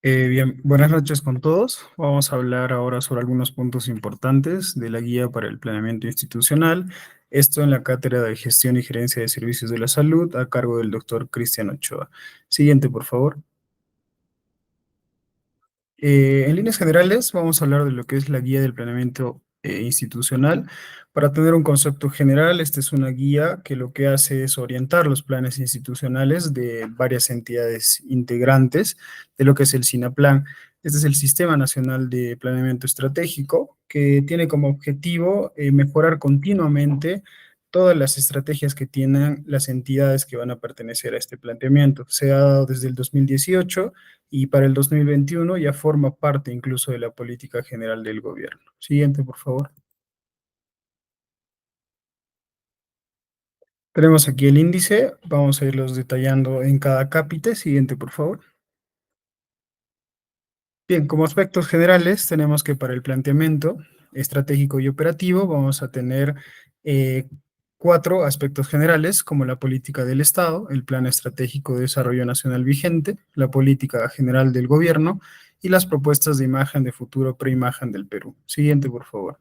Bien, buenas noches con todos. Vamos a hablar ahora sobre algunos puntos importantes de la guía para el planeamiento institucional. Esto en la cátedra de Gestión y Gerencia de Servicios de la Salud a cargo del doctor Cristian Ochoa. Siguiente, por favor. En líneas generales, vamos a hablar de lo que es la guía del planeamiento institucional. Para tener un concepto general, esta es una guía que lo que hace es orientar los planes institucionales de varias entidades integrantes de lo que es el SINAPLAN. Este es el Sistema Nacional de Planeamiento Estratégico, que tiene como objetivo mejorar continuamente todas las estrategias que tienen las entidades que van a pertenecer a este planteamiento. Se ha dado desde el 2018 y para el 2021 ya forma parte incluso de la política general del gobierno. Siguiente, por favor. Tenemos aquí el índice, vamos a irlos detallando en cada cápite. Siguiente, por favor. Bien, como aspectos generales, tenemos que para el planteamiento estratégico y operativo vamos a tener eh, cuatro aspectos generales, como la política del Estado, el Plan Estratégico de Desarrollo Nacional vigente, la política general del gobierno y las propuestas de imagen de futuro preimagen del Perú. Siguiente, por favor.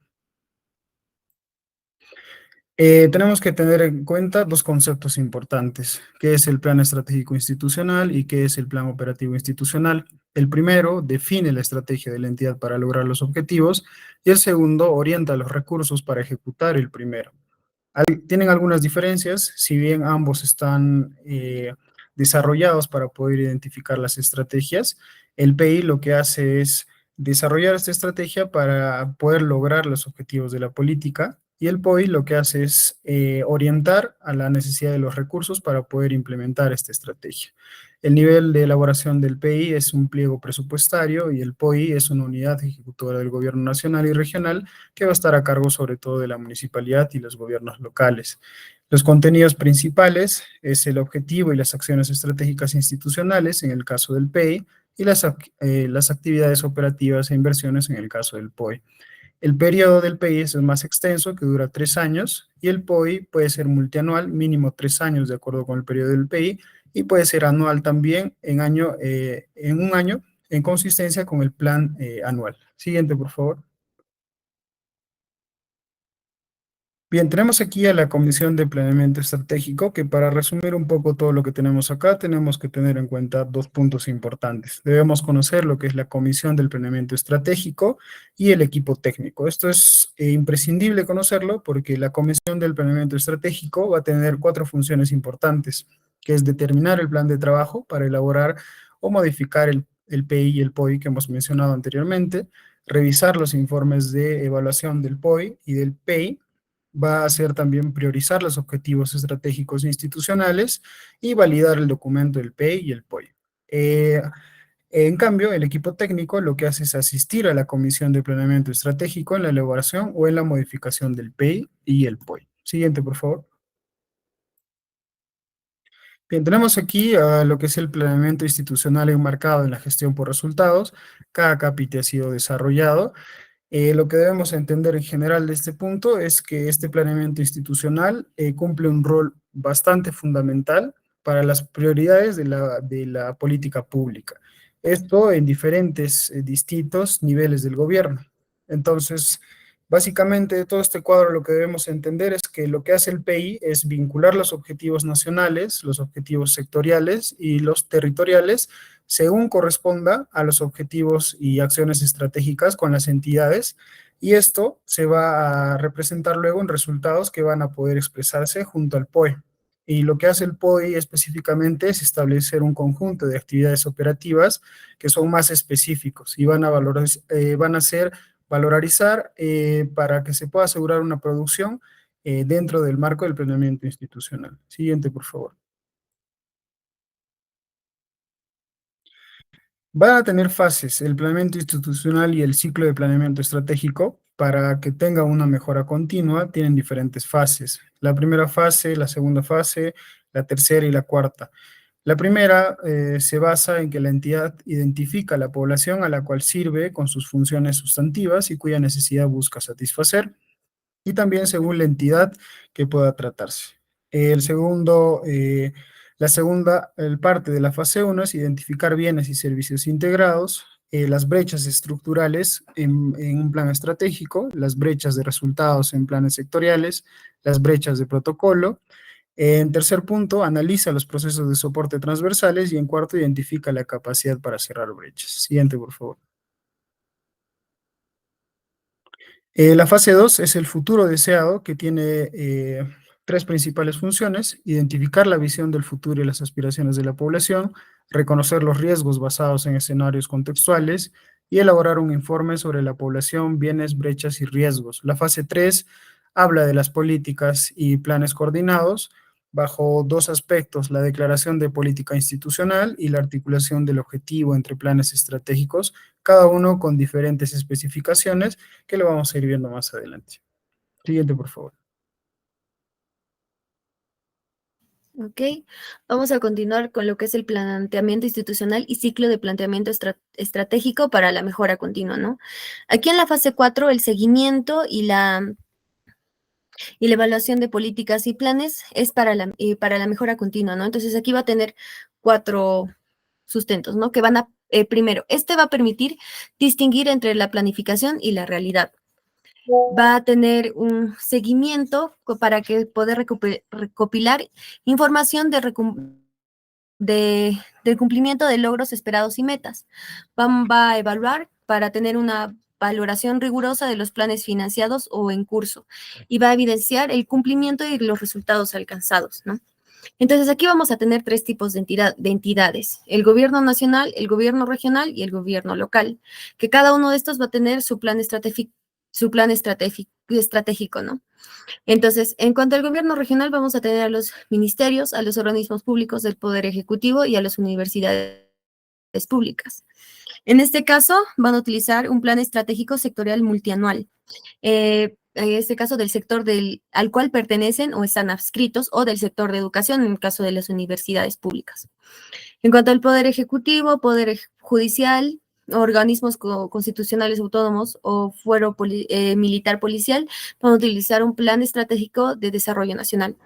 Tenemos que tener en cuenta dos conceptos importantes, que es el plan estratégico institucional y qué es el plan operativo institucional. El primero define la estrategia de la entidad para lograr los objetivos y el segundo orienta los recursos para ejecutar el primero. Tienen algunas diferencias, si bien ambos están desarrollados para poder identificar las estrategias, el PI lo que hace es desarrollar esta estrategia para poder lograr los objetivos de la política y el POI lo que hace es orientar a la necesidad de los recursos para poder implementar esta estrategia. El nivel de elaboración del PI es un pliego presupuestario y el POI es una unidad ejecutora del gobierno nacional y regional que va a estar a cargo sobre todo de la municipalidad y los gobiernos locales. Los contenidos principales es el objetivo y las acciones estratégicas institucionales en el caso del PEI y las actividades operativas e inversiones en el caso del POI. El periodo del PEI es el más extenso, que dura 3 años, y el POI puede ser multianual, mínimo 3 años de acuerdo con el periodo del PEI, y puede ser anual también en un año, en consistencia con el plan anual. Siguiente, por favor. Bien, tenemos aquí a la Comisión de Planeamiento Estratégico, que para resumir un poco todo lo que tenemos acá, tenemos que tener en cuenta dos puntos importantes. Debemos conocer lo que es la Comisión del Planeamiento Estratégico y el equipo técnico. Esto es imprescindible conocerlo porque la Comisión del Planeamiento Estratégico va a tener cuatro funciones importantes, que es determinar el plan de trabajo para elaborar o modificar el PI y el POI que hemos mencionado anteriormente, revisar los informes de evaluación del POI y del PEI, va a ser también priorizar los objetivos estratégicos institucionales y validar el documento del PEI y el POI. En cambio, el equipo técnico lo que hace es asistir a la Comisión de Planeamiento Estratégico en la elaboración o en la modificación del PEI y el POI. Siguiente, por favor. Bien, tenemos aquí lo que es el planeamiento institucional enmarcado en la gestión por resultados. Cada capítulo ha sido desarrollado. Lo que debemos entender en general de este punto es que este planeamiento institucional cumple un rol bastante fundamental para las prioridades de la política pública. Esto en diferentes, distintos niveles del gobierno. Entonces, básicamente, de todo este cuadro lo que debemos entender es que lo que hace el PI es vincular los objetivos nacionales, los objetivos sectoriales y los territoriales según corresponda a los objetivos y acciones estratégicas con las entidades, y esto se va a representar luego en resultados que van a poder expresarse junto al POE. Y lo que hace el POE específicamente es establecer un conjunto de actividades operativas que son más específicos y van a ser valorizar para que se pueda asegurar una producción dentro del marco del planeamiento institucional. Siguiente, por favor. Van a tener fases, el planeamiento institucional y el ciclo de planeamiento estratégico. Para que tenga una mejora continua, tienen diferentes fases. La primera fase, la segunda fase, la tercera y la cuarta. La primera se basa en que la entidad identifica la población a la cual sirve con sus funciones sustantivas y cuya necesidad busca satisfacer, y también según la entidad que pueda tratarse. El segundo La segunda parte de la fase 1 es identificar bienes y servicios integrados, las brechas estructurales en un plan estratégico, las brechas de resultados en planes sectoriales, las brechas de protocolo. En tercer punto, analiza los procesos de soporte transversales y en cuarto, identifica la capacidad para cerrar brechas. Siguiente, por favor. La fase 2 es el futuro deseado, que tiene tres principales funciones: identificar la visión del futuro y las aspiraciones de la población, reconocer los riesgos basados en escenarios contextuales y elaborar un informe sobre la población, bienes, brechas y riesgos. La fase 3 habla de las políticas y planes coordinados bajo dos aspectos: la declaración de política institucional y la articulación del objetivo entre planes estratégicos, cada uno con diferentes especificaciones que lo vamos a ir viendo más adelante. Siguiente, por favor. Ok, vamos a continuar con lo que es el planteamiento institucional y ciclo de planteamiento estratégico para la mejora continua, ¿no? Aquí en la fase 4, el seguimiento y la evaluación de políticas y planes es para la mejora continua, ¿no? Entonces aquí va a tener 4 sustentos, ¿no? Que van a, primero, este va a permitir distinguir entre la planificación y la realidad. Va a tener un seguimiento para que poder recopilar información del cumplimiento de logros esperados y metas. Va a evaluar para tener una valoración rigurosa de los planes financiados o en curso y va a evidenciar el cumplimiento y los resultados alcanzados, ¿no? Entonces aquí vamos a tener 3 tipos de entidades: el gobierno nacional, el gobierno regional y el gobierno local, que cada uno de estos va a tener su plan estratégico, ¿no? Entonces, en cuanto al gobierno regional, vamos a tener a los ministerios, a los organismos públicos del Poder Ejecutivo y a las universidades públicas. En este caso, van a utilizar un plan estratégico sectorial multianual, en este caso del sector al cual pertenecen o están adscritos, o del sector de educación, en el caso de las universidades públicas. En cuanto al Poder Ejecutivo, Poder Judicial, organismos constitucionales autónomos o fuero militar policial, van a utilizar un plan estratégico de desarrollo nacional.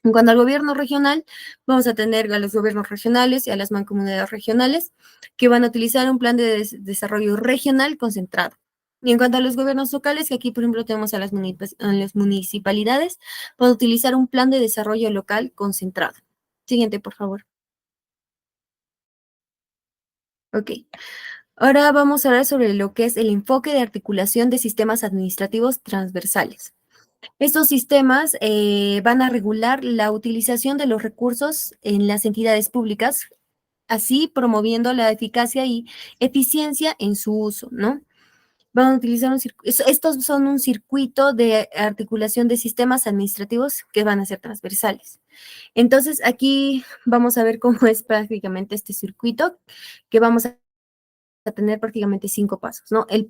En cuanto al gobierno regional, vamos a tener a los gobiernos regionales y a las mancomunidades regionales, que van a utilizar un plan de desarrollo regional concentrado. Y en cuanto a los gobiernos locales, que aquí, por ejemplo, tenemos a las municipalidades, van a utilizar un plan de desarrollo local concentrado. Siguiente, por favor. Ok. Ahora vamos a hablar sobre lo que es el enfoque de articulación de sistemas administrativos transversales. Estos sistemas van a regular la utilización de los recursos en las entidades públicas, así promoviendo la eficacia y eficiencia en su uso, ¿no? Van a utilizar estos son un circuito de articulación de sistemas administrativos que van a ser transversales. Entonces, aquí vamos a ver cómo es prácticamente este circuito, que vamos a tener prácticamente 5 pasos, ¿no? El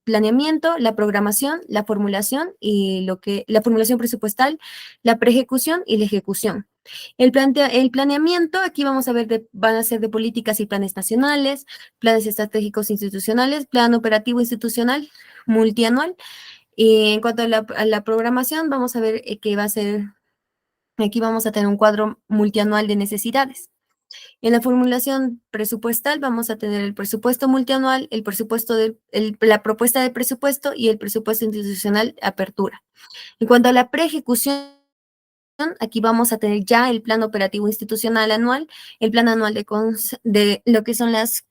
planeamiento, la programación, la formulación y la formulación presupuestal, la preejecución y la ejecución. El planeamiento, aquí vamos a ver, van a ser de políticas y planes nacionales, planes estratégicos institucionales, plan operativo institucional multianual. Y en cuanto a la programación, vamos a ver que va a ser, aquí vamos a tener un cuadro multianual de necesidades. En la formulación presupuestal vamos a tener el presupuesto multianual, el presupuesto la propuesta de presupuesto y el presupuesto institucional apertura. En cuanto a la preejecución, aquí vamos a tener ya el plan operativo institucional anual, el plan anual de lo que son las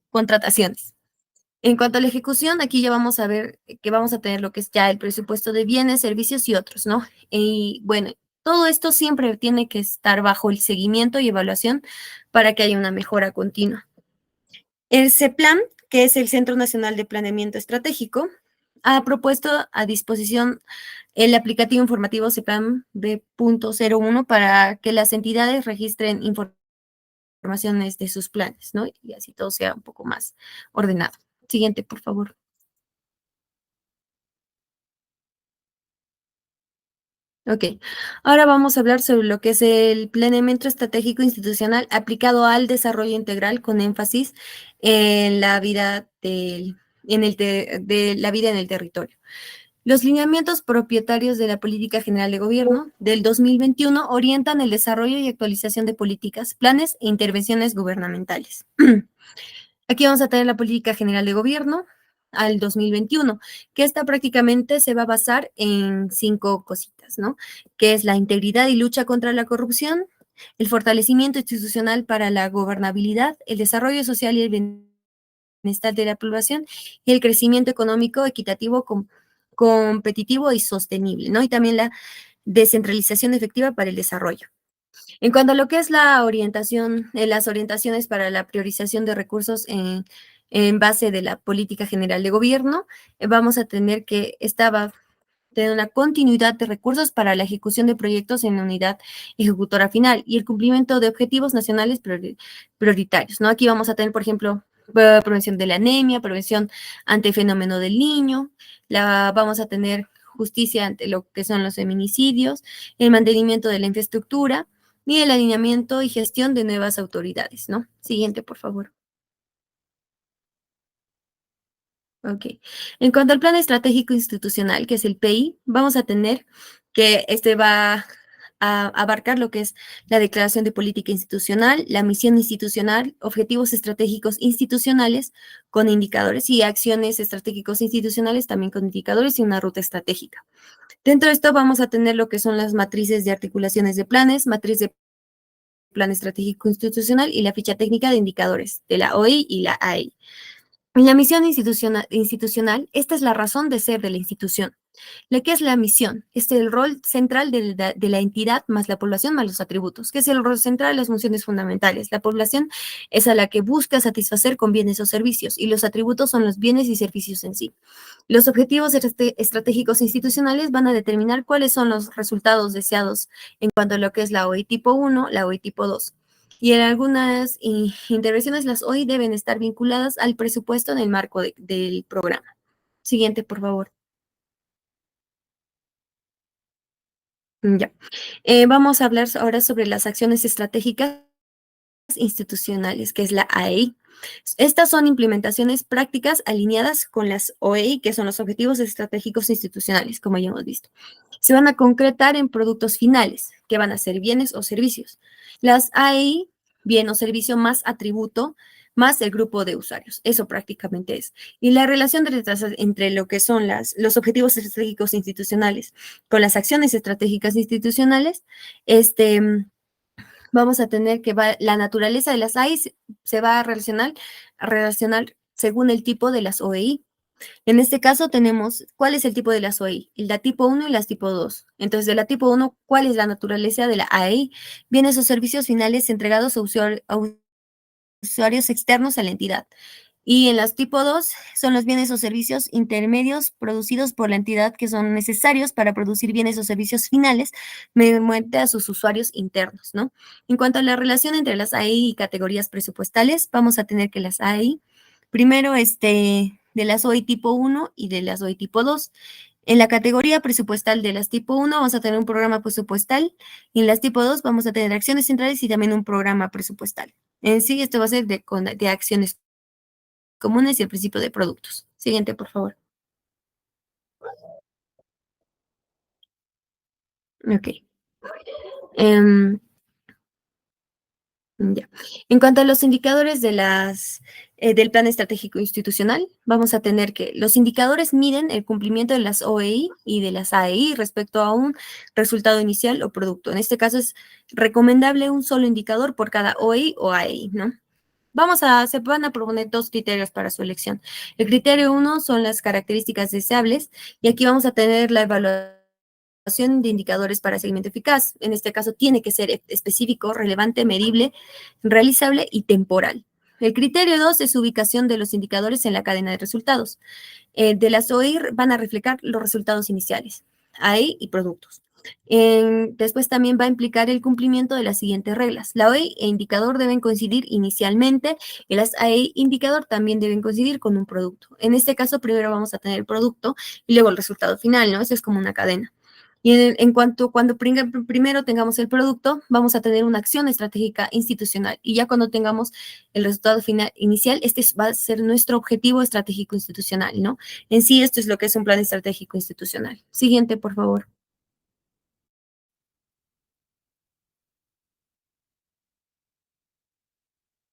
contrataciones. En cuanto a la ejecución, aquí ya vamos a ver que vamos a tener lo que es ya el presupuesto de bienes, servicios y otros, ¿no? Y bueno, todo esto siempre tiene que estar bajo el seguimiento y evaluación para que haya una mejora continua. El CEPLAN, que es el Centro Nacional de Planeamiento Estratégico, ha propuesto a disposición el aplicativo informativo CEPLAN B.01 para que las entidades registren informaciones de sus planes, ¿no? Y así todo sea un poco más ordenado. Siguiente, por favor. Ok, ahora vamos a hablar sobre lo que es el planeamiento estratégico institucional aplicado al desarrollo integral con énfasis en la vida de la vida en el territorio. Los lineamientos propietarios de la Política General de Gobierno del 2021 orientan el desarrollo y actualización de políticas, planes e intervenciones gubernamentales. Aquí vamos a tener la Política General de Gobierno al 2021, que esta prácticamente se va a basar en 5 cositas, ¿no? Que es la integridad y lucha contra la corrupción, el fortalecimiento institucional para la gobernabilidad, el desarrollo social y el bienestar de la población y el crecimiento económico equitativo, competitivo y sostenible, ¿no? Y también la descentralización efectiva para el desarrollo. En cuanto a lo que es la orientación, las orientaciones para la priorización de recursos en base de la política general de gobierno, vamos a tener que esta va a tener una continuidad de recursos para la ejecución de proyectos en la unidad ejecutora final y el cumplimiento de objetivos nacionales prioritarios, ¿no? Aquí vamos a tener, por ejemplo, prevención de la anemia, prevención ante el fenómeno del niño, vamos a tener justicia ante lo que son los feminicidios, el mantenimiento de la infraestructura y el alineamiento y gestión de nuevas autoridades, ¿no? Siguiente, por favor. Ok. En cuanto al plan estratégico institucional, que es el PI, vamos a tener que este va a abarcar lo que es la declaración de política institucional, la misión institucional, objetivos estratégicos institucionales con indicadores y acciones estratégicos institucionales también con indicadores y una ruta estratégica. Dentro de esto vamos a tener lo que son las matrices de articulaciones de planes, matriz de plan estratégico institucional y la ficha técnica de indicadores de la OI y la AI. En la misión institucional, esta es la razón de ser de la institución. ¿La que es la misión? Es el rol central de la entidad más la población más los atributos. ¿Qué es el rol central? Las funciones fundamentales. La población es a la que busca satisfacer con bienes o servicios y los atributos son los bienes y servicios en sí. Los objetivos estratégicos institucionales van a determinar cuáles son los resultados deseados en cuanto a lo que es la OI tipo 1, la OI tipo 2. Y en algunas intervenciones las OI deben estar vinculadas al presupuesto en el marco del programa. Siguiente, por favor. Ya. Vamos a hablar ahora sobre las acciones estratégicas institucionales, que es la AEI. Estas son implementaciones prácticas alineadas con las OEI, que son los Objetivos Estratégicos Institucionales, como ya hemos visto. Se van a concretar en productos finales, que van a ser bienes o servicios. Las AEI, bien o servicio más atributo, más el grupo de usuarios. Eso prácticamente es. Y la relación entre lo que son los objetivos estratégicos institucionales con las acciones estratégicas institucionales, vamos a tener que la naturaleza de las AI se va a relacionar según el tipo de las OEI. En este caso tenemos, ¿cuál es el tipo de las OEI? La tipo 1 y las tipo 2. Entonces, de la tipo 1, ¿cuál es la naturaleza de la AI? Bienes o servicios finales entregados a usuarios externos a la entidad. Y en las tipo 2 son los bienes o servicios intermedios producidos por la entidad que son necesarios para producir bienes o servicios finales mediante a sus usuarios internos, ¿no? En cuanto a la relación entre las AI y categorías presupuestales, vamos a tener que las AI, primero, de las OI tipo 1 y de las OI tipo 2. En la categoría presupuestal de las tipo 1 vamos a tener un programa presupuestal y en las tipo 2 vamos a tener acciones centrales y también un programa presupuestal. En sí, esto va a ser de acciones comunes y el principio de productos. Siguiente, por favor. Ok. Em, ya. En cuanto a los indicadores del plan estratégico institucional, vamos a tener que los indicadores miden el cumplimiento de las OEI y de las AEI respecto a un resultado inicial o producto. En este caso es recomendable un solo indicador por cada OEI o AEI, ¿no? Se van a proponer 2 criterios para su elección. El criterio 1 son las características deseables y aquí vamos a tener la evaluación de indicadores para seguimiento eficaz. En este caso tiene que ser específico, relevante, medible, realizable y temporal. El criterio 2 es ubicación de los indicadores en la cadena de resultados. De las OI van a reflejar los resultados iniciales, AI y productos. Después también va a implicar el cumplimiento de las siguientes reglas. La OI e indicador deben coincidir inicialmente y las AI indicador también deben coincidir con un producto. En este caso, primero vamos a tener el producto y luego el resultado final, ¿no? Eso es como una cadena. Y en cuanto cuando primero tengamos el producto, vamos a tener una acción estratégica institucional. Y ya cuando tengamos el resultado final inicial, va a ser nuestro objetivo estratégico institucional, ¿no? En sí, esto es lo que es un plan estratégico institucional. Siguiente, por favor.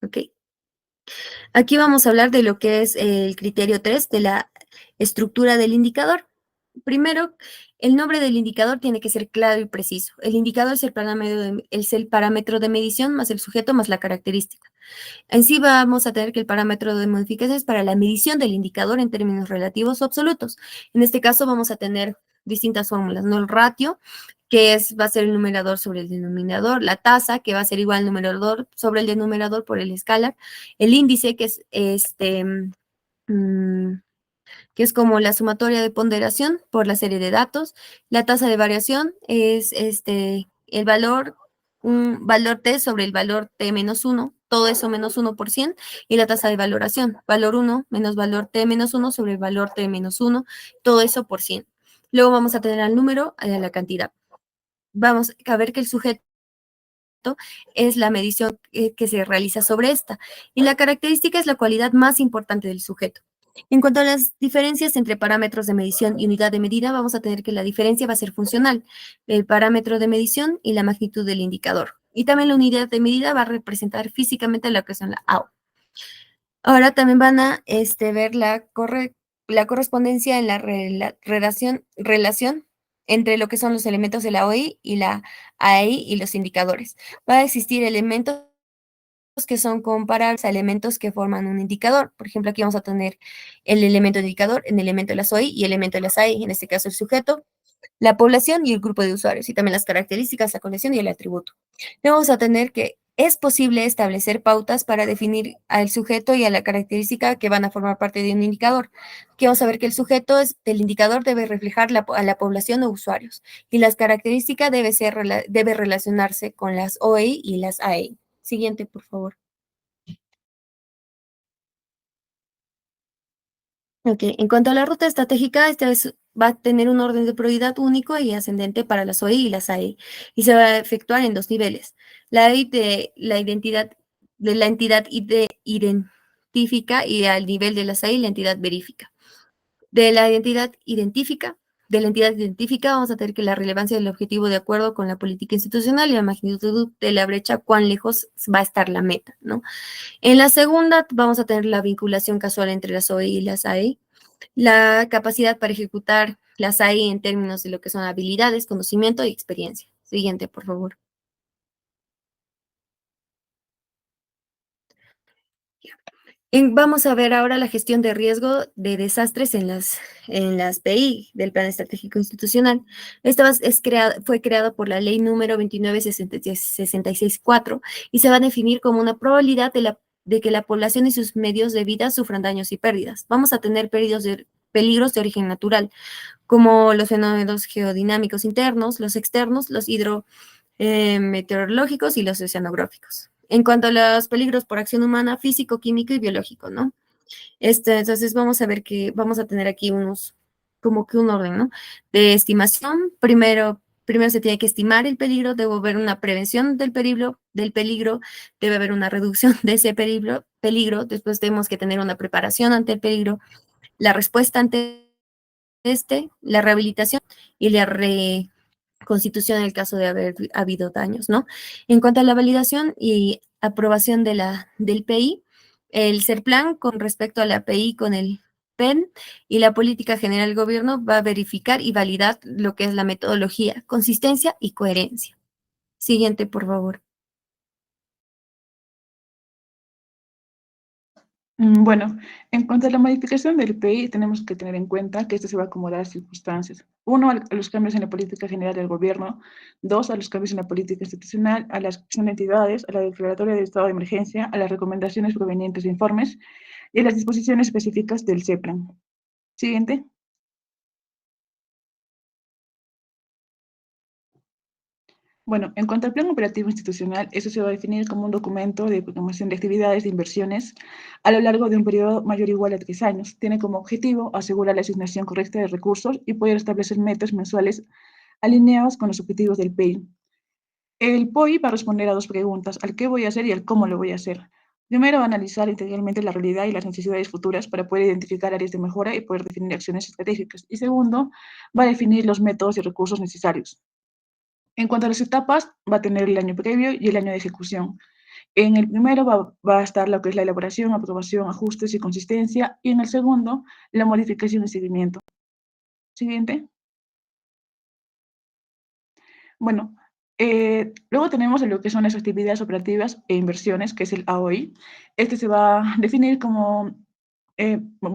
Ok. Aquí vamos a hablar de lo que es el criterio 3 de la estructura del indicador. Primero, el nombre del indicador tiene que ser claro y preciso. El indicador es el parámetro de medición más el sujeto más la característica. En sí vamos a tener que el parámetro de modificación es para la medición del indicador en términos relativos o absolutos. En este caso vamos a tener distintas fórmulas, ¿no? El ratio, va a ser el numerador sobre el denominador, la tasa, que va a ser igual al numerador sobre el denominador por el escalar, el índice, mm, que es como la sumatoria de ponderación por la serie de datos. La tasa de variación es el valor, un valor t sobre el valor t menos 1, todo eso menos 1%, y la tasa de valoración, valor 1 menos valor t menos 1 sobre el valor t menos 1, todo eso por 100. Luego vamos a tener al número, a la cantidad. Vamos a ver que el sujeto es la medición que se realiza sobre esta. Y la característica es la cualidad más importante del sujeto. En cuanto a las diferencias entre parámetros de medición y unidad de medida, vamos a tener que la diferencia va a ser funcional, el parámetro de medición y la magnitud del indicador. Y también la unidad de medida va a representar físicamente lo que son la AO. Ahora también van a ver la correspondencia en la relación entre lo que son los elementos de la OI y la AI y los indicadores. Va a existir elementos que son comparables a elementos que forman un indicador. Por ejemplo, aquí vamos a tener el elemento indicador, el elemento de las OI y el elemento de las AI, en este caso el sujeto, la población y el grupo de usuarios, y también las características, la conexión y el atributo. Vamos a tener que es posible establecer pautas para definir al sujeto y a la característica que van a formar parte de un indicador. Aquí vamos a ver que el sujeto del indicador debe reflejar a la población o usuarios, y las características debe relacionarse con las OI y las AI. Siguiente, por favor. Ok, en cuanto a la ruta estratégica, va a tener un orden de prioridad único y ascendente para las OI y las AI, y se va a efectuar en dos niveles. La AI de la entidad identifica, y al nivel de las AI, la entidad verifica. De la identidad identifica, de la entidad identifica, vamos a tener que la relevancia del objetivo de acuerdo con la política institucional y la magnitud de la brecha, cuán lejos va a estar la meta, ¿no? En la segunda vamos a tener la vinculación casual entre las OI y las AI, la capacidad para ejecutar las AI en términos de lo que son habilidades, conocimiento y experiencia. Siguiente, por favor. Vamos a ver ahora la gestión de riesgo de desastres en las PI del Plan Estratégico Institucional. Fue creada por la Ley número 29.664 y se va a definir como una probabilidad de que la población y sus medios de vida sufran daños y pérdidas. Vamos a tener peligros de origen natural, como los fenómenos geodinámicos internos, los externos, los meteorológicos y los oceanográficos. En cuanto a los peligros por acción humana, físico, químico y biológico, ¿no? Entonces vamos a ver que vamos a tener aquí como que un orden, ¿no? De estimación. Primero se tiene que estimar el peligro, debe haber una prevención del peligro, debe haber una reducción de ese peligro, después tenemos que tener una preparación ante el peligro, la respuesta ante la rehabilitación y la constitución en el caso de haber habido daños, ¿no? En cuanto a la validación y aprobación del PI, el CERPLAN con respecto a la PI con el PEN y la política general del gobierno va a verificar y validar lo que es la metodología, consistencia y coherencia. Siguiente, por favor. Bueno, en cuanto a la modificación del PI, tenemos que tener en cuenta que esto se va a acomodar a circunstancias. Uno, a los cambios en la política general del gobierno. Dos, a los cambios en la política institucional, a la creación de entidades, a la declaratoria de estado de emergencia, a las recomendaciones provenientes de informes y a las disposiciones específicas del CEPLAN. Siguiente. Bueno, en cuanto al plan operativo institucional, eso se va a definir como un documento de programación de actividades de inversiones a lo largo de un periodo mayor o igual a 3 años. Tiene como objetivo asegurar la asignación correcta de recursos y poder establecer metas mensuales alineados con los objetivos del PEI. El POI va a responder a dos preguntas, al qué voy a hacer y al cómo lo voy a hacer. Primero, va a analizar integralmente la realidad y las necesidades futuras para poder identificar áreas de mejora y poder definir acciones estratégicas. Y segundo, va a definir los métodos y recursos necesarios. En cuanto a las etapas, va a tener el año previo y el año de ejecución. En el primero va a estar lo que es la elaboración, aprobación, ajustes y consistencia, y en el segundo, la modificación y seguimiento. Siguiente. Bueno, luego tenemos lo que son las actividades operativas e inversiones, que es el AOI. Este se va a definir como,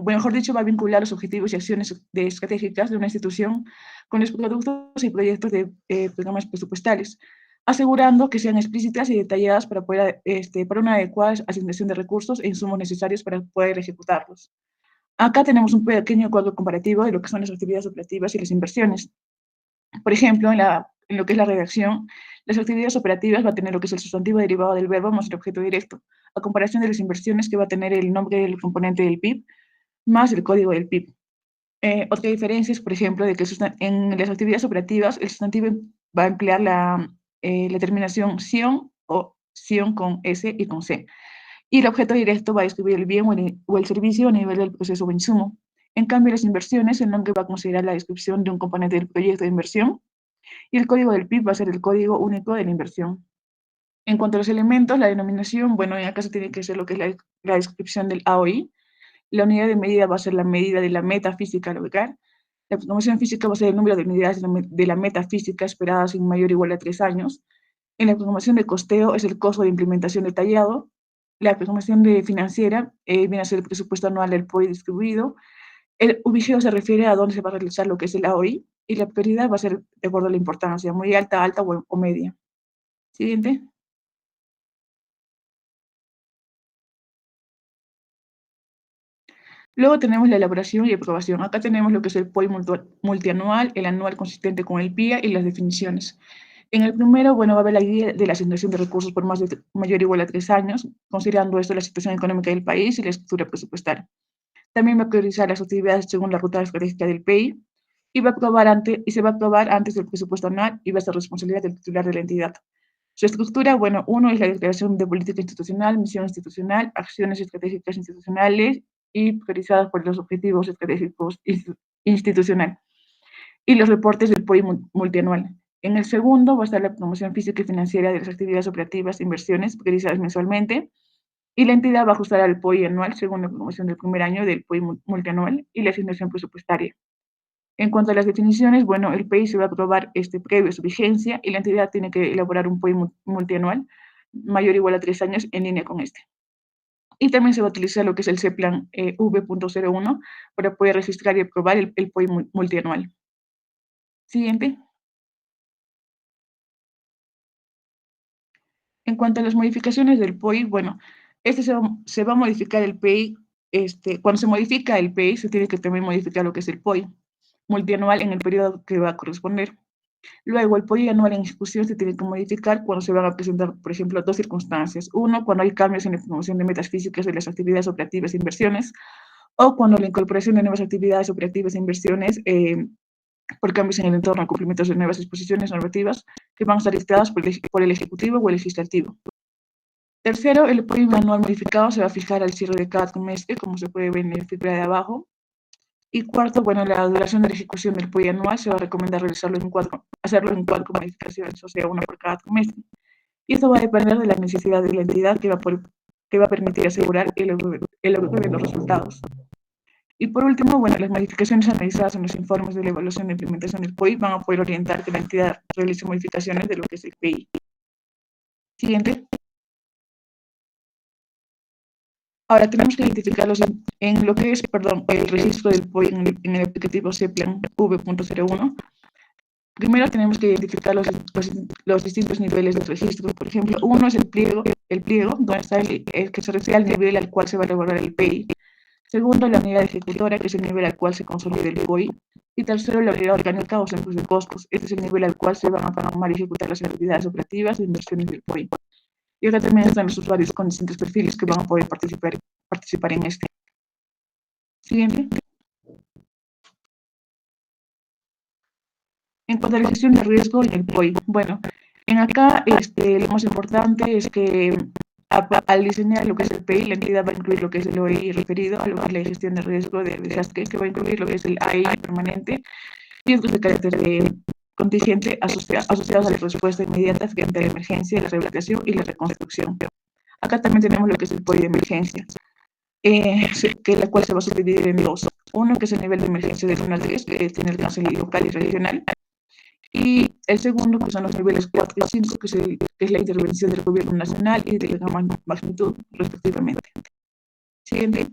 mejor dicho, va a vincular los objetivos y acciones estratégicas de una institución con los productos y proyectos de programas presupuestales, asegurando que sean explícitas y detalladas para poder, para una adecuada asignación de recursos e insumos necesarios para poder ejecutarlos. Acá tenemos un pequeño cuadro comparativo de lo que son las actividades operativas y las inversiones. Por ejemplo, en lo que es la redacción, las actividades operativas va a tener lo que es el sustantivo derivado del verbo más el objeto directo, a comparación de las inversiones que va a tener el nombre del componente del PIB más el código del PIB. Otra diferencia es, por ejemplo, de que en las actividades operativas el sustantivo va a emplear la terminación sion o sion con S y con C. Y el objeto directo va a describir el bien o el servicio a nivel del proceso o insumo. En cambio, las inversiones, el nombre va a considerar la descripción de un componente del proyecto de inversión y el código del PIB va a ser el código único de la inversión. En cuanto a los elementos, la denominación, bueno, en acá se tiene que ser lo que es la descripción del AOI. La unidad de medida va a ser la medida de la meta física local. La programación física va a ser el número de unidades de la meta física esperadas en mayor o igual a 3 años. En la programación de costeo es el costo de implementación detallado. La programación financiera viene a ser el presupuesto anual del POI distribuido. El ubicado se refiere a dónde se va a realizar lo que es el AOI, y la prioridad va a ser de acuerdo a la importancia, muy alta, alta o media. Siguiente. Luego tenemos la elaboración y aprobación. Acá tenemos lo que es el POI multianual, el anual consistente con el PIA y las definiciones. En el primero, bueno, va a haber la guía de la asignación de recursos por mayor o igual a 3 años, considerando esto la situación económica del país y la estructura presupuestaria. También va a priorizar las actividades según la ruta estratégica del PEI y se va a aprobar antes del presupuesto anual y va a ser responsabilidad del titular de la entidad. Su estructura, bueno, uno es la declaración de política institucional, misión institucional, acciones estratégicas institucionales y priorizadas por los objetivos estratégicos institucionales y los reportes del POI multianual. En el segundo va a estar la promoción física y financiera de las actividades operativas e inversiones priorizadas mensualmente, y la entidad va a ajustar al POI anual según la promoción del primer año del POI multianual y la asignación presupuestaria. En cuanto a las definiciones, bueno, el PEI se va a aprobar previo a su vigencia y la entidad tiene que elaborar un POI multianual mayor o igual a 3 años en línea con este. Y también se va a utilizar lo que es el CEPLAN V.01 para poder registrar y aprobar el POI multianual. Siguiente. En cuanto a las modificaciones del POI, bueno, se va a modificar el PEI, cuando se modifica el PEI, se tiene que también modificar lo que es el POI multianual en el periodo que va a corresponder. Luego, el POI anual en ejecución se tiene que modificar cuando se van a presentar, por ejemplo, dos circunstancias. Uno, cuando hay cambios en la promoción de metas físicas de las actividades operativas e inversiones, o cuando la incorporación de nuevas actividades operativas e inversiones por cambios en el entorno, cumplimientos de nuevas disposiciones normativas que van a estar dictadas por el Ejecutivo o el Legislativo. Tercero, el POI anual modificado se va a fijar al cierre de cada trimestre, como se puede ver en la figura de abajo. Y cuarto, bueno, la duración de la ejecución del POI anual se va a recomendar hacerlo en 4 modificaciones, o sea, una por cada trimestre. Y esto va a depender de la necesidad de la entidad que va a permitir asegurar el logro de los resultados. Y por último, bueno, las modificaciones analizadas en los informes de la evaluación de implementación del POI van a poder orientar que la entidad realice modificaciones de lo que es el PI. Siguiente. Ahora tenemos que identificarlos en lo que es, el registro del POI en el aplicativo CEPLAN V.01. Primero tenemos que identificar los distintos niveles de registro. Por ejemplo, uno es el pliego donde está el que se refiere al nivel al cual se va a elaborar el PI. Segundo, la unidad ejecutora, que es el nivel al cual se consolida el POI. Y tercero, la unidad orgánica o centros de costos. Este es el nivel al cual se van a programar y ejecutar las actividades operativas e inversiones del POI. Y acá también están los usuarios con distintos perfiles que van a poder participar en este. Siguiente. En cuanto a la gestión de riesgo en el POI, bueno, en acá lo más importante es que al diseñar lo que es el PI, la entidad va a incluir lo que es el OI referido a lo que es la gestión de riesgo de desastres, que va a incluir lo que es el AI permanente, riesgos de carácter contingente asociados a la respuesta inmediata frente a la emergencia, la rehabilitación y la reconstrucción. Acá también tenemos lo que es el POI de emergencia, que la cual se va a subdividir en dos. Uno, que es el nivel de emergencia del 1 al 3, que tiene alcance local y regional. Y el segundo, que son los niveles 4 y 5, que es la intervención del gobierno nacional y de la magnitud, respectivamente. Siguiente.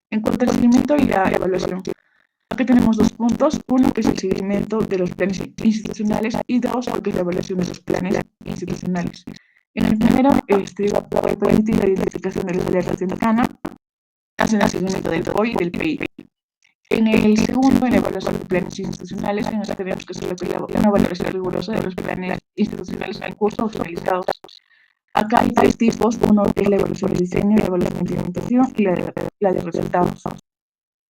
En cuanto al seguimiento y la evaluación, aquí tenemos dos puntos. Uno, que es el seguimiento de los planes institucionales, y dos, que es la evaluación de los planes institucionales. En el primero, para permitir la identificación de las alertas tempranas, hacen el seguimiento del POI y del PI. En el segundo, en la evaluación de planes institucionales, en esta tenemos que hacer una valoración rigurosa de los planes institucionales en curso o finalizados. Acá hay tres tipos. Uno es la evaluación de diseño, la evaluación de implementación y la de resultados.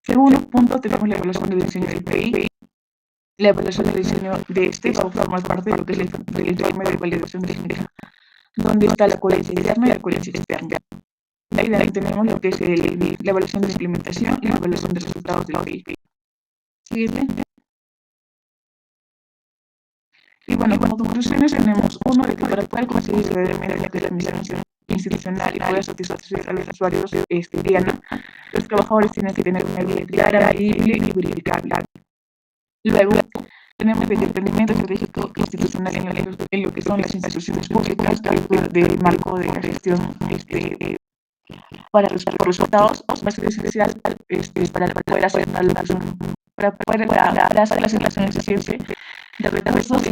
Segundo punto, tenemos la evaluación de diseño del PI. La evaluación de diseño de este va a formar parte de lo que es del informe de validación técnica, donde está la coherencia interna y la coherencia externa. Ahí tenemos lo que es la evaluación de implementación y la evaluación de resultados del PI. Siguiente. Y bueno, como conclusiones tenemos uno, de que para poder conseguir verdaderamente que la misión institucional y poder satisfacer a los usuarios Diana, los trabajadores tienen que tener una guía clara, legible y verificable. Luego, tenemos el emprendimiento estratégico institucional en lo que son las instituciones públicas, del marco de la gestión para los resultados, va a ser esencial para poder hacer para hacer la asignación eficiente de recursos y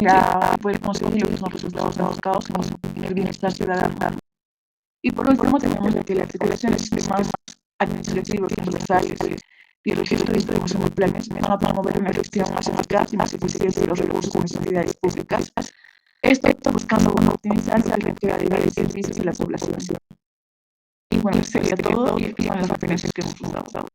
poder conseguir lo que son resultados buscados en el bienestar ciudadano. Y por último, tenemos que la articulación de sistemas administrativos transversales y el registro de distribución de planes van a promover una gestión más eficaz y más eficiente de los recursos de las entidades públicas. Esto buscando optimizar la entrega de servicios a la población. Y bueno, eso sería todo, y aquí son las referencias que hemos usado.